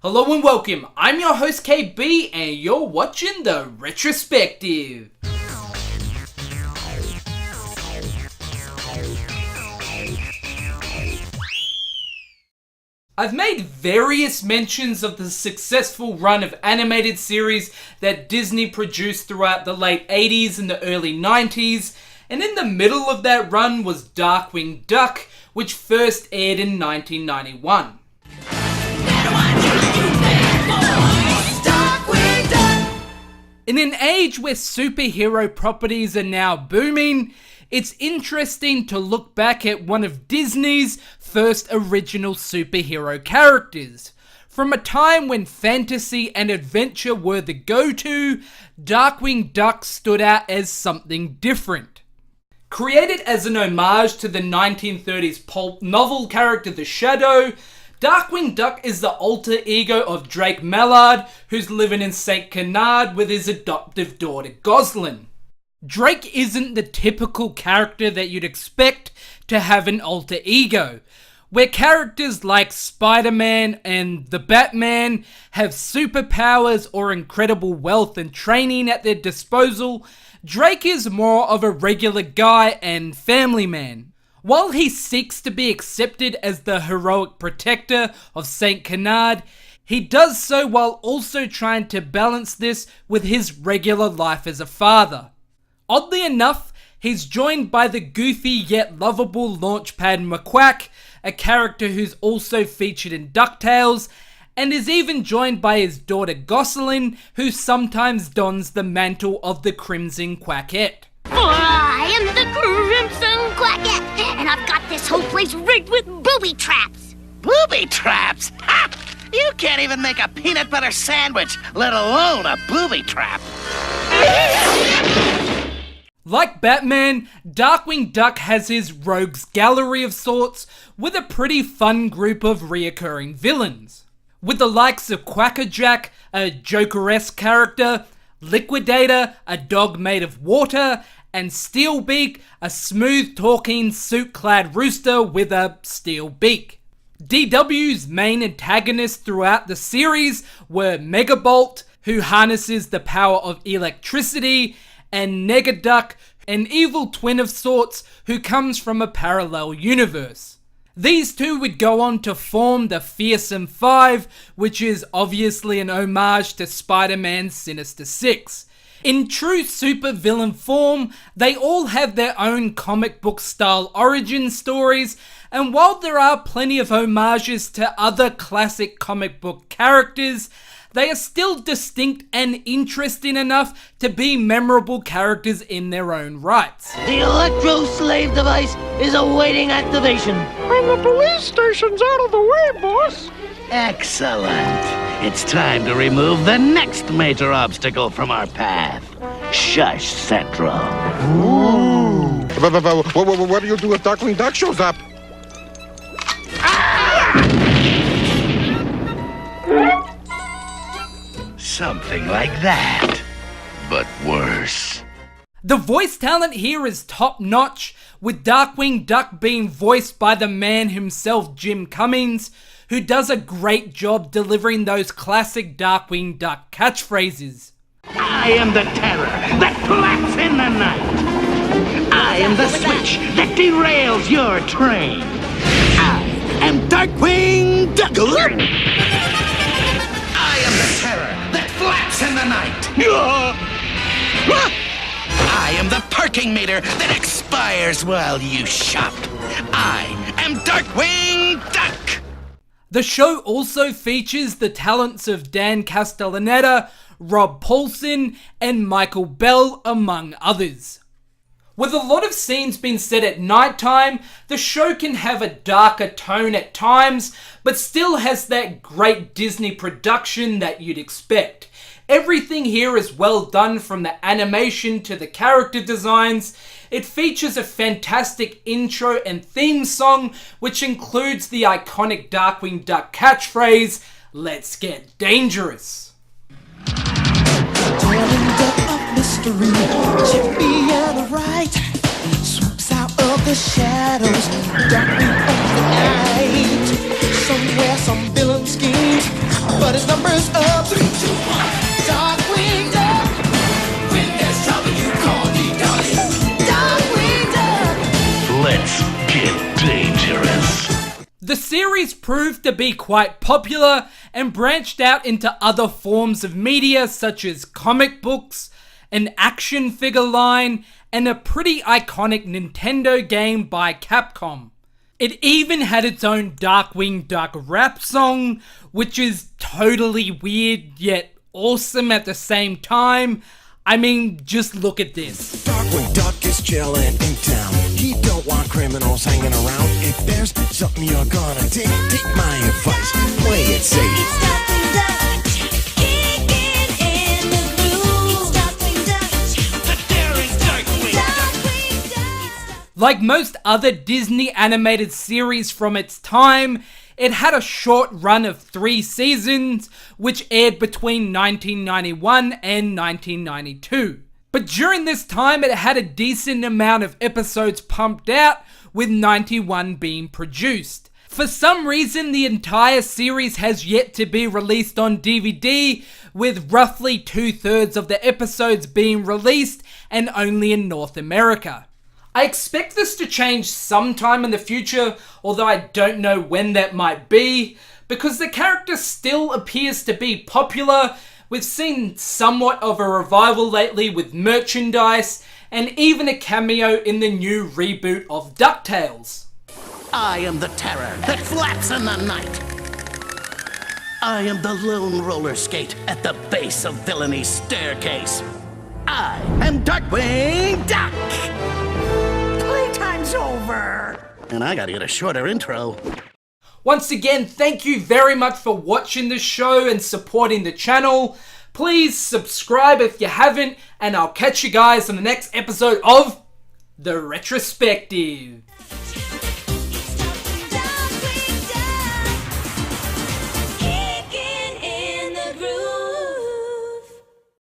Hello and welcome, I'm your host KB and you're watching the Retrospective. I've made various mentions of the successful run of animated series that Disney produced throughout the late 80s and the early 90s, and in the middle of that run was Darkwing Duck, which first aired in 1991. In an age where superhero properties are now booming, it's interesting to look back at one of Disney's first original superhero characters. From a time when fantasy and adventure were the go-to, Darkwing Duck stood out as something different. Created as an homage to the 1930s pulp novel character The Shadow, Darkwing Duck is the alter ego of Drake Mallard, who's living in St. Canard with his adoptive daughter Goslin. Drake isn't the typical character that you'd expect to have an alter ego, where characters like Spider-Man and the Batman have superpowers or incredible wealth and training at their disposal. Drake is more of a regular guy and family man. While he seeks to be accepted as the heroic protector of St. Canard, he does so while also trying to balance this with his regular life as a father. Oddly enough, he's joined by the goofy yet lovable Launchpad McQuack, a character who's also featured in DuckTales, and is even joined by his daughter Goslin, who sometimes dons the mantle of the Crimson Quackette. I am the Crimson Quackette, and I've got this whole place rigged with booby traps. Booby traps? Ha! You can't even make a peanut butter sandwich, let alone a booby trap. Like Batman, Darkwing Duck has his rogues gallery of sorts, with a pretty fun group of reoccurring villains. With the likes of Quackerjack, a Joker-esque character, Liquidator, a dog made of water, and Steelbeak, a smooth-talking, suit-clad rooster with a steel beak. DW's main antagonists throughout the series were Megabolt, who harnesses the power of electricity, and Negaduck, an evil twin of sorts who comes from a parallel universe. These two would go on to form the Fearsome Five, which is obviously an homage to Spider-Man's Sinister Six. In true supervillain form, they all have their own comic book style origin stories, and while there are plenty of homages to other classic comic book characters, they are still distinct and interesting enough to be memorable characters in their own rights. The electro-slave device is awaiting activation. And the police station's out of the way, boss. Excellent. It's time to remove the next major obstacle from our path. Shush Central. Ooh. What do you do if Darkwing Duck shows up? Something like that, but worse. The voice talent here is top notch, with Darkwing Duck being voiced by the man himself, Jim Cummings, who does a great job delivering those classic Darkwing Duck catchphrases. I am the terror that flats in the night. I am the switch that derails your train. I am Darkwing Duck. I am the terror that flats in the night. I am the parking meter that expires while you shop. I am Darkwing Duck. The show also features the talents of Dan Castellaneta, Rob Paulson, and Michael Bell, among others. With a lot of scenes being set at nighttime, the show can have a darker tone at times, but still has that great Disney production that you'd expect. Everything here is well done, from the animation to the character designs. It features a fantastic intro and theme song, which includes the iconic Darkwing Duck catchphrase, "Let's get dangerous." Darkwing Duck of mystery, chippy and right, swoops out of the shadows, darkly of the night. Somewhere some villain schemes but his number's up. 3, 2, 1. Darkwing Duck. When there's trouble, you call DW. Darkwing Duck. Let's get dangerous. The series proved to be quite popular and branched out into other forms of media such as comic books, an action figure line, and a pretty iconic Nintendo game by Capcom. It even had its own Darkwing Duck rap song, which is totally weird yet awesome at the same time. I mean, just look at this. Darkwing Duck is chillin' in town. He don't want criminals hanging around. If there's something you're gonna take my advice. Play it safe. Like most other Disney animated series from its time, it had a short run of 3 seasons, which aired between 1991 and 1992. But during this time, it had a decent amount of episodes pumped out, with 91 being produced. For some reason, the entire series has yet to be released on DVD, with roughly 2/3 of the episodes being released and only in North America. I expect this to change sometime in the future, although I don't know when that might be, because the character still appears to be popular. We've seen somewhat of a revival lately with merchandise, and even a cameo in the new reboot of DuckTales. I am the terror that flaps in the night. I am the lone roller skate at the base of villainy staircase. I am Darkwing Duck. Playtime's over. And I gotta get a shorter intro. Once again, thank you very much for watching the show and supporting the channel. Please subscribe if you haven't, and I'll catch you guys on the next episode of The Retrospective.